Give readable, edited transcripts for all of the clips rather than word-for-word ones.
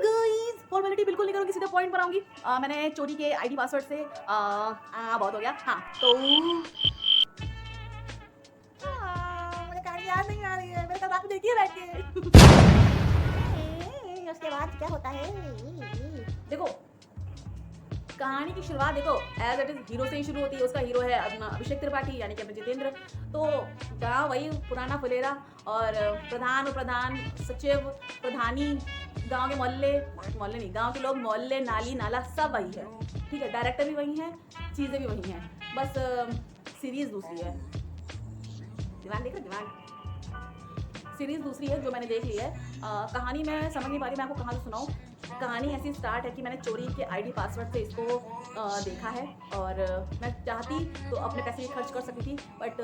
Guys, formality बिल्कुल नहीं करूँगी, सीधा पॉइंट पर आऊँगी। मैंने चोरी के आईडी पासवर्ड से बहुत हो गया। हाँ, तो मुझे कहानी याद नहीं आ रही है, मेरे साथ आप देखिए बैठ के। उसके बाद क्या होता है? देखो, कहानी की शुरुआत देखो एज इट इज हीरो से ही शुरू होती है। उसका हीरो है अपना अभिषेक त्रिपाठी यानी कि अपने जितेंद्र। तो गाँव वही पुराना फुलेरा और प्रधान उपप्रधान सचिव प्रधानी गांव के मोहल्ले मोहल्ले नहीं गांव के लोग मोहल्ले नाली नाला सब वही है। ठीक है, डायरेक्टर भी वही है, चीज़ें भी वही हैं, बस सीरीज दूसरी है। दिमाग देख रहे, दिमाग सीरीज दूसरी है जो मैंने देख ली है। कहानी मैं समझ नहीं पा रही, मैं आपको कहाँ से सुनाऊँ। कहानी ऐसी स्टार्ट है कि मैंने चोरी के आईडी पासवर्ड से इसको देखा है और मैं चाहती तो अपने पैसे भी खर्च कर सकती थी, बट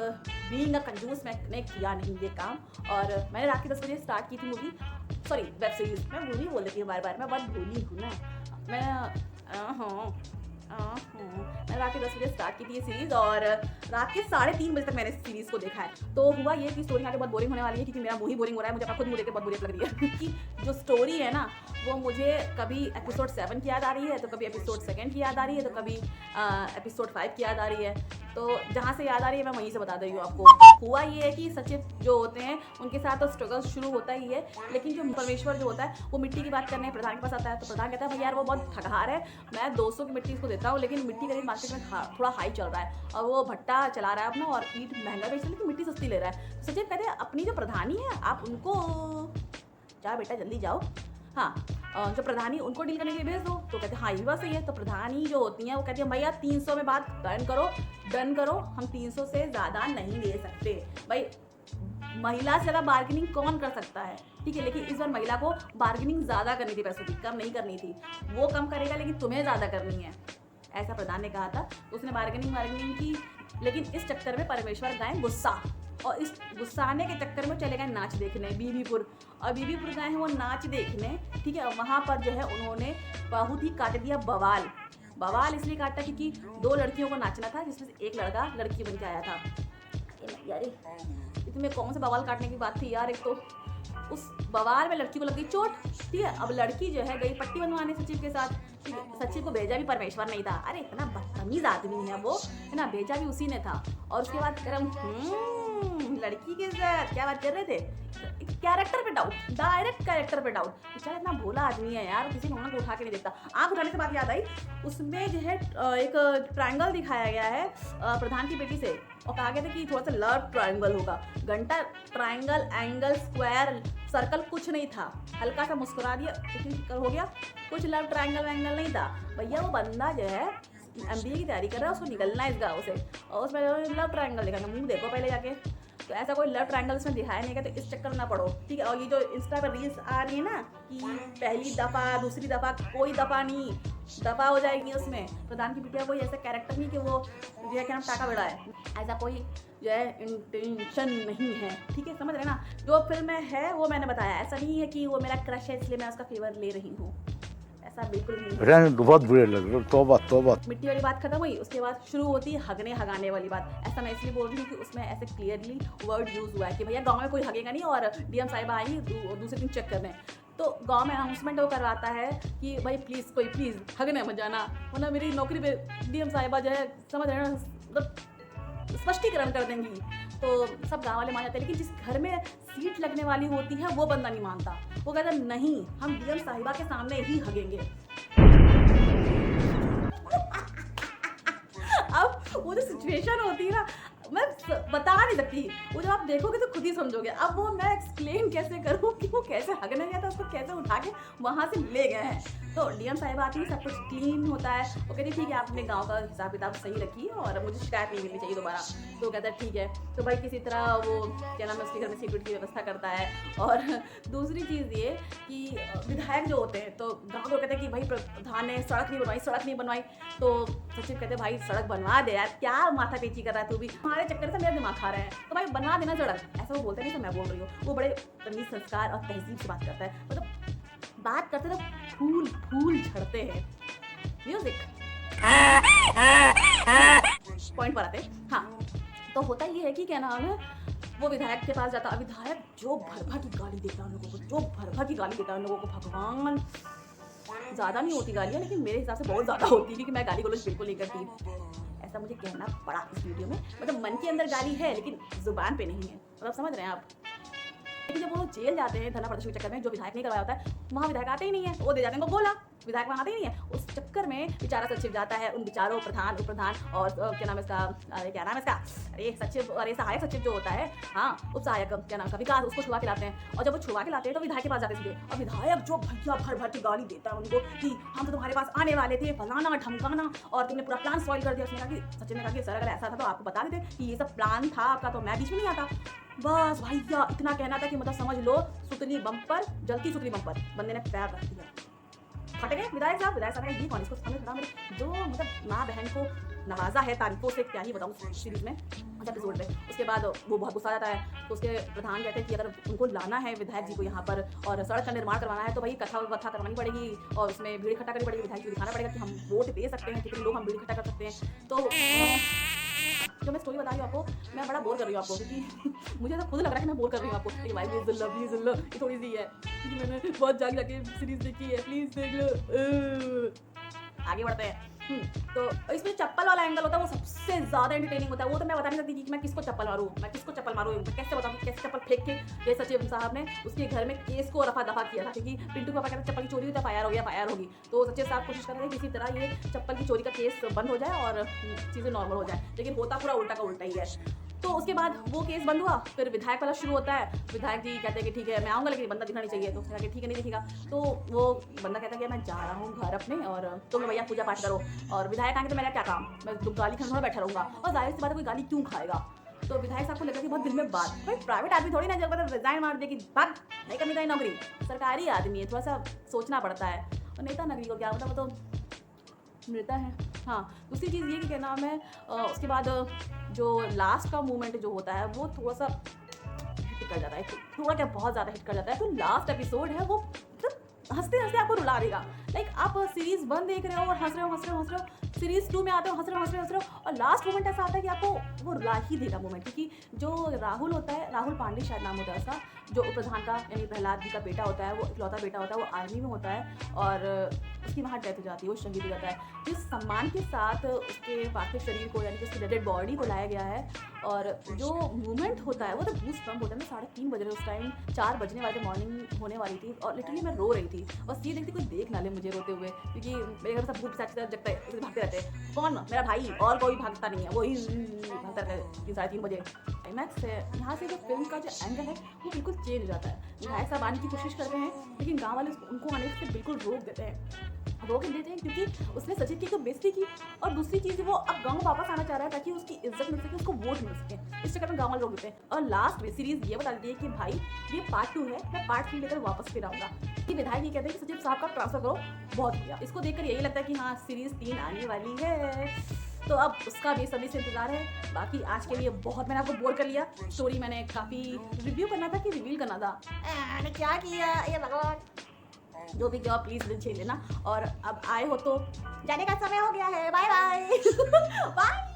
बीइंग अ कंजूस मैंने किया नहीं ये काम। और मैंने रात के 10 बजे स्टार्ट की थी मूवी, सॉरी वेब सीरीज। मैं भूल ही बोल रही हूँ बार बार, मैं बहुत भूली हूँ ना मैं। मैंने रात के 10 बजे स्टार्ट की थी ये सीरीज़ और रात के 3:30 बजे तक मैंने इस सीरीज़ को देखा है। तो हुआ ये कि स्टोरी आगे बहुत बोरिंग होने वाली है, क्योंकि मेरा मुँह ही बोरिंग हो रहा है, मुझे अपना खुद मुँह देख के बहुत बोरियत लग रही है। क्योंकि जो स्टोरी है ना वो मुझे कभी एपिसोड 7 की याद आ रही है, तो कभी एपिसोड 2 की याद आ रही है, तो कभी एपिसोड 5 की याद आ रही है। तो जहाँ से याद आ रही है मैं वहीं से बता रही हूँ आपको। हुआ ये है कि सचिव जो होते हैं उनके साथ तो स्ट्रगल शुरू होता ही है, लेकिन जो परमेश्वर जो होता है वो मिट्टी की बात करने प्रधान के पास आता है। तो प्रधान कहता है भाई यार वो बहुत ठगहार है, मैं 200 की मिट्टी इसको देता हूँ, लेकिन मिट्टी का रेट मार्केट में थोड़ा हाई चल रहा है और वो भट्टा चला रहा है अपना और ईंट महंगा बेच रहा है लेकिन मिट्टी सस्ती ले रहा है। सचिव कहते हैं अपनी जो प्रधानी है आप उनको जाओ बेटा जल्दी जाओ, हाँ जो प्रधानी उनको डील करने के लिए भेज दो। तो कहते हैं हाँ ये बात सही है। तो प्रधानी जो होती हैं वो कहती है भैया 300 में बात डन करो, हम 300 से ज़्यादा नहीं दे सकते। भाई महिला से ज़्यादा बार्गेनिंग कौन कर सकता है, ठीक है। लेकिन इस बार महिला को बार्गेनिंग ज़्यादा करनी थी, पैसों की कम नहीं करनी थी। वो कम करेगा लेकिन तुम्हें ज़्यादा करनी है, ऐसा प्रधान ने कहा था। तो उसने बार्गेनिंग की, लेकिन इस चक्कर में परमेश्वर गए गुस्सा, और इस गुस्साने के चक्कर में चले गए नाच देखने बीबीपुर। और बीबीपुर गए हैं वो नाच देखने, ठीक है। वहाँ पर जो है उन्होंने बहुत ही काट दिया बवाल। बवाल इसलिए काटा क्योंकि 2 लड़कियों को नाचना था, जिसमें से एक लड़का लड़की बन के आया था। यार इसमें कौन से बवाल काटने की बात थी यार। एक तो उस बवाल में लड़की को लग गई चोट, ठीक है। अब लड़की जो है गई पट्टी बनवाने सचिव के साथ, ठीक है। सचिव को भेजा भी परमेश्वर नहीं था, अरे इतना बदतमीज आदमी है वो, है ना, भेजा भी उसी ने था। और उसके बाद लड़की के साथ क्या बात कर रहे थे, कैरेक्टर पे डाउट, डायरेक्ट कैरेक्टर पे डाउट। बेचारा इतना भोला आदमी है यार, किसी को उठा के नहीं देखता। आँख उठाने से बात याद आई, उसमें जो है एक ट्रायंगल दिखाया गया है प्रधान की बेटी से, और कहा गया था कि थोड़ा सा लव ट्रायंगल होगा। घंटा ट्रायंगल एंगल स्क्वायर सर्कल कुछ नहीं था, हल्का सा मुस्कुरा दिया हो गया, कुछ लव ट्रायंगल वैंगल नहीं था। भैया वो बंदा जो है MBA की तैयारी कर रहा है, उसको निकलना है इस गाँव से, और उसमें लव ट्रायंगल दिखाएंगे, मुंह देखो पहले जाके। तो ऐसा कोई लव ट्रायंगल इसमें दिखाया नहीं गया, तो इस चक्कर में ना पड़ो, ठीक है। और ये जो इंस्टा पर रील्स आ रही है ना कि पहली दफ़ा दूसरी दफ़ा, कोई दफ़ा नहीं, दफ़ा हो जाएगी उसमें। प्रधान की बिटिया कोई ऐसा कैरेक्टर नहीं कि वो जो है क्या नाम टाका बेड़ा है, ऐसा कोई जो है इंटेंशन नहीं है, ठीक है, समझ रहे ना। जो फिल्म में है वो मैंने बताया, ऐसा नहीं है कि वो मेरा क्रश है इसलिए मैं उसका फेवर ले रही हूँ, ऐसा बिल्कुल नहीं। बहुत बुरे लग रहे, तौबा। मिट्टी वाली बात खत्म हुई, उसके बाद शुरू होती है हगने हगाने वाली बात। ऐसा मैं इसलिए बोल रही हूँ कि उसमें ऐसे क्लियरली वर्ड यूज़ हुआ है कि भैया गांव में कोई हगेगा नहीं, और DM साहिबा आएंगी दूसरे दिन चेक करने। तो गांव में अनाउंसमेंट वो करवाता है कि भाई प्लीज़ कोई प्लीज़ हगने मत जाना, वरना मेरी नौकरी पे DM साहिबा जो है समझ रहे हैं मतलब स्पष्टीकरण कर देंगी। तो सब गाँव वाले मान जाते हैं, लेकिन जिस घर में सीट लगने वाली होती है वो बंदा नहीं मानता। वो कहता है नहीं हम DM साहिबा के सामने ही हगेंगे। अब वो जो सिचुएशन होती है ना मैं बता नहीं सकती, वो जब आप देखोगे तो खुद ही समझोगे। अब वो मैं एक्सप्लेन कैसे करूँ कि वो कैसे हगने गया था, उसको कैसे उठा के वहाँ से ले गए हैं। तो DM साहिबा आती है, सब कुछ क्लीन होता है, वो कहती है ठीक है आप अपने गाँव का हिसाब किताब सही रखिए और मुझे शिकायत नहीं मिलनी चाहिए दोबारा। तो वो कहता है ठीक है। तो भाई किसी तरह वो क्या नाम है उसके घर में सिक्योरिटी की व्यवस्था करता है। और दूसरी चीज़ ये कि विधायक जो होते हैं तो गाँव को कहते हैं कि भाई प्रधान ने सड़क नहीं बनवाई। तो सचिव कहते हैं भाई सड़क बनवा दे यार, क्या माथा पेची कर रहा है तू भी, हमारे चक्कर से मेरा दिमाग खा रहे हैं, तो भाई बनवा देना सड़क। ऐसा वो बोलते नहीं, तो मैं बोल रही हूँ, वो बड़े तमीज़ संस्कार और तहजीब से बात करता है, मतलब बात करते तो फूल झड़ते हैं। म्यूजिक पॉइंट पर आते। हाँ, तो होता ये है कि क्या नाम है वो विधायक के पास जाता, विधायक जो भर की गाली देता है उन लोगों को, भगवान ज़्यादा नहीं होती गालियाँ, लेकिन मेरे हिसाब से बहुत ज़्यादा होती, क्योंकि मैं गाली गलौज बिल्कुल नहीं करती। ऐसा मुझे कहना पड़ा इस वीडियो में, मतलब मन के अंदर गाली है लेकिन ज़ुबान पे नहीं है, मतलब समझ रहे हैं आप। लेकिन जब वो जेल जाते हैं धरना प्रदर्शन के चक्कर में, जो विधायक नहीं करवाया होता है, वहाँ विधायक आते ही नहीं है, वो दे जाते हैं उनको गोला, विधायक वहाँ आते ही नहीं है। उस चक्कर में बेचारा सचिव जाता है, उन बेचारों प्रधान, उप प्रधान और क्या नाम है इसका, अरे क्या नाम है इसका, अरे सचिव, अरे सहायक सचिव जो होता है, हाँ उप सहायक, क्या नाम इसका, विकास, उसको छुड़वा के लाते हैं। और जब वो छुड़वा के लाते हैं तो विधायक के पास जाते सीधे, और विधायक जो भैया भर भर के गाली देता है उनको कि हम तो तुम्हारे पास आने वाले थे, फलाना ढमकाना, और तुमने पूरा प्लान स्पॉइल कर दिया। उसने कहा कि सचिव ने कहा कि सर अगर ऐसा था तो आपको बता देते कि ये सब प्लान था आपका, तो मैं बीच में नहीं आता। बस भैया इतना कहना था कि मतलब समझ लो सुतली बम्पर, जलती सुतली बम्पर, बंदे ने पैर रख दिया, फट गए विधायक साहब ने ये कौन इसको सामने खड़ा, मेरे जो मतलब माँ बहन को नवाजा है तारीफों से, क्या ही बताऊँ सीरीज में अच्छा एपिसोड में। उसके बाद वो बहुत गुस्सा आ जाता है, तो उसके प्रधान कहते हैं कि अगर उनको लाना है विधायक जी को यहाँ पर और सड़क का निर्माण करवाना है, तो भाई कथा वथा करवानी पड़ेगी और उसमें भीड़ इकट्ठा करनी पड़ेगी, विधायक जी को दिखाना पड़ेगा कि हम वोट दे सकते हैं, कितने लोग हम भीड़ इकट्ठा कर सकते हैं। तो जो मैं स्टोरी बता रही हूँ आपको, मैं बड़ा बोर कर रही हूँ आपको, क्योंकि मुझे तो खुद लग रहा है कि मैं बोर कर रही हूँ आपको। ये भाई प्लीज लो, ये थोड़ी सी है क्योंकि मैंने बहुत जाके सीरीज देखी है, प्लीज देख लो। आगे बढ़ते हैं। तो इसमें चप्पल वाला एंगल होता है, वो सबसे ज़्यादा एंटरटेनिंग होता है। वो तो मैं बता नहीं सकती कि मैं किसको चप्पल मारूँ, मैं कैसे बताऊँ कि कैसे चप्पल फेंक के ये सचिव साहब ने उसके घर में केस को रफा दफा किया था, क्योंकि पिंटू पापा कहते चप्पल की चोरी हुई था, फायर हो गया, फायर होगी। तो सचिव साहब कोशिश कर रहे थे किसी तरह ये चप्पल की चोरी का केस बंद हो जाए और चीज़ें नॉर्मल हो जाए, लेकिन होता पूरा उल्टा का उल्टा ही है। तो उसके बाद वो केस बंद हुआ, फिर विधायक वाला शुरू होता है। विधायक जी कहते हैं कि ठीक है मैं आऊँगा, लेकिन बंदा दिखना नहीं चाहिए। तो उसने कहा कि ठीक है नहीं दिखेगा। तो वो बंदा कहता है कि मैं जा रहा हूँ घर अपने, और तुम भैया पूजा पाठ करो। और विधायक आएंगे तो मेरा क्या काम, मैं तो गाली खाने थोड़ा बैठा रहूँगा, और जाहिर सी बात है कोई गाली क्यों खाएगा। तो विधायक साहब को लगा कि बहुत दिल में बात, भाई प्राइवेट आदमी थोड़ी ना जब मतलब रिजाइन मार दे कि भाग नहीं करनी चाहिए नौकरी, सरकारी आदमी है, थोड़ा सा सोचना पड़ता है। और नेता नगरी को क्या मतलब, वो तो नेता है। हाँ दूसरी चीज़ ये कि क्या नाम है, उसके बाद जो लास्ट का मूवमेंट जो होता है वो थोड़ा सा हिट कर जाता है, थोड़ा क्या बहुत ज़्यादा हिट कर जाता है। तो लास्ट एपिसोड है वो मतलब हंसते हंसते आपको रुला देगा। लाइक आप सीरीज 1 देख रहे हो और हंस रहे हो, सीरीज 2 में आते हो हंस रहे हो, और लास्ट मोमेंट ऐसा आता है कि आपको वो रुला ही देगा मोमेंट। क्योंकि जो राहुल होता है, राहुल पांडे शायद नाम होता है ऐसा, जो उप प्रधान का यानी प्रहलाद जी का बेटा होता है, वो इकलौता बेटा होता है, वो आर्मी में होता है और उसकी वहाँ डेथ हो जाती है, वो शहीद हो जाता है। जिस सम्मान के साथ उसके पार्थिव शरीर को यानी कि उसकी डेड बॉडी को लाया गया है, और जो मूवमेंट होता है वो तो बूस्ट पंप होता है। मैं 3:30 बज रहे उस टाइम, 4 बजने वाले मॉर्निंग होने वाली थी, और लिटरली मैं रो रही थी। बस ये देखती कोई देख ना ले मुझे रोते हुए, क्योंकि मेरे घर सब भूत पिशाच की तरह जगते भागते रहते हैं। कौन? मेरा भाई, और कोई भागता नहीं है, वही भागता रहता है 3-3:30 बजे। क्लाइमैक्स है यहाँ से जो फिल्म का जो एंगल है वो बिल्कुल चेंज हो जाता है। विधायक साहब आने की कोशिश करते हैं, लेकिन गाँव वाले उनको आने से बिल्कुल रोक देते हैं, क्योंकि उसने सचिव की तो बेइज्जती की, और दूसरी चीज़ वो अब गांव वापस आना चाह रहा है ताकि उसकी इज्जत मिल सके, उसको वोट मिल सके। इस चक्कर में गांव वाले रोक देते हैं। और लास्ट में सीरीज ये बता देती है कि भाई ये पार्ट 2 है, मैं पार्ट 3 लेकर वापस फिर आऊँगा। कि विधायक ये कहते हैं कि सचिव साहब का ट्रांसफर करो, बहुत हो गया। इसको देखकर यही लगता है कि हाँ सीरीज 3 आने वाली है, तो अब उसका भी सभी से इंतजार है। बाकी आज के लिए बहुत मैंने आपको बोर कर लिया। स्टोरी मैंने काफ़ी रिव्यू करना था कि रिवील करना था, मैंने क्या किया ये भगवान। जो भी जॉब प्लीज मुझे लेना, और अब आए हो तो जाने का समय हो गया है। Bye bye bye.